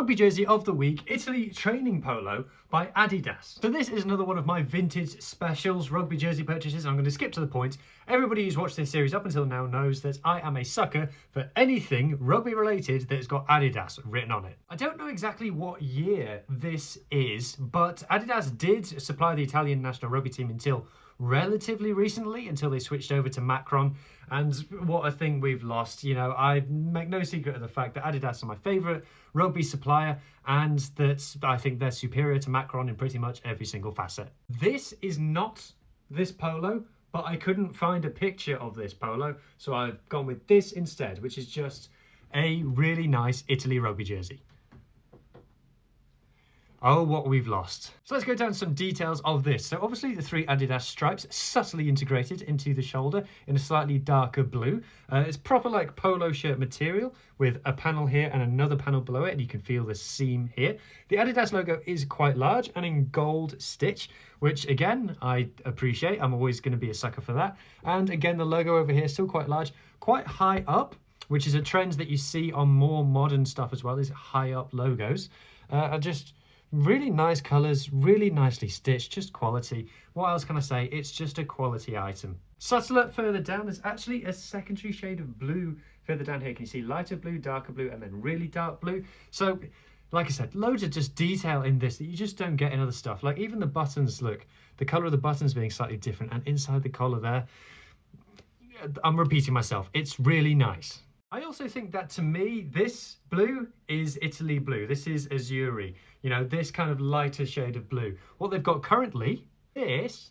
rugby jersey of the week, Italy training polo by Adidas. So this is another one of my vintage specials rugby jersey purchases. I'm going to skip to the point. Everybody who's watched this series up until now knows that I am a sucker for anything rugby related that's got Adidas written on it. I don't know exactly what year this is, but Adidas did supply the Italian national rugby team until relatively recently, until they switched over to Macron, and what a thing we've lost. You know, I make no secret of the fact that Adidas are my favourite rugby supplier, and that I think they're superior to Macron in pretty much every single facet. This is not this polo, but I couldn't find a picture of this polo, so I've gone with this instead, which is just a really nice Italy rugby jersey. Oh, what we've lost. So let's go down to some details of this. So obviously the three Adidas stripes subtly integrated into the shoulder in a slightly darker blue. It's proper like polo shirt material with a panel here and another panel below it, and you can feel the seam here. The Adidas logo is quite large and in gold stitch, which again, I appreciate. I'm always going to be a sucker for that. And again, the logo over here is still quite large, quite high up, which is a trend that you see on more modern stuff as well, these high up logos. Are just really nice colours, really nicely stitched, just quality. What else can I say? It's just a quality item. Subtler further down, there's actually a secondary shade of blue further down here. Can you see lighter blue, darker blue, and then really dark blue? So, like I said, loads of just detail in this that you just don't get in other stuff. Like even the buttons, look, the colour of the buttons being slightly different, and inside the collar there, I'm repeating myself, it's really nice. I also think that, to me, this blue is Italy blue. This is Azzurri, you know, this kind of lighter shade of blue. What they've got currently, this,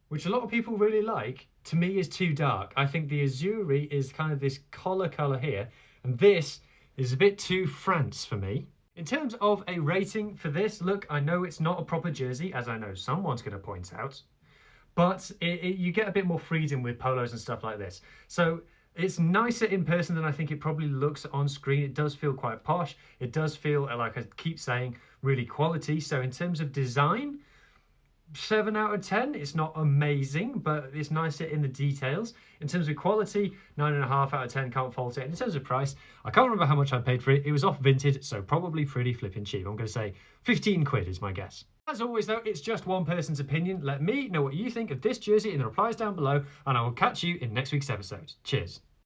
which a lot of people really like, to me is too dark. I think the Azzurri is kind of this collar colour here, and this is a bit too France for me. In terms of a rating for this, look, I know it's not a proper jersey, as I know someone's going to point out, but you get a bit more freedom with polos and stuff like this. So it's nicer in person than I think it probably looks on screen. It does feel quite posh. It does feel, like I keep saying, really quality. So in terms of design, 7 out of 10. It's not amazing, but it's nicer in the details. In terms of quality, 9.5 out of 10, can't fault it. And in terms of price, I can't remember how much I paid for it. It was off Vinted, so probably pretty flipping cheap. I'm going to say 15 quid is my guess. As always though, it's just one person's opinion. Let me know what you think of this jersey in the replies down below, and I will catch you in next week's episode. Cheers.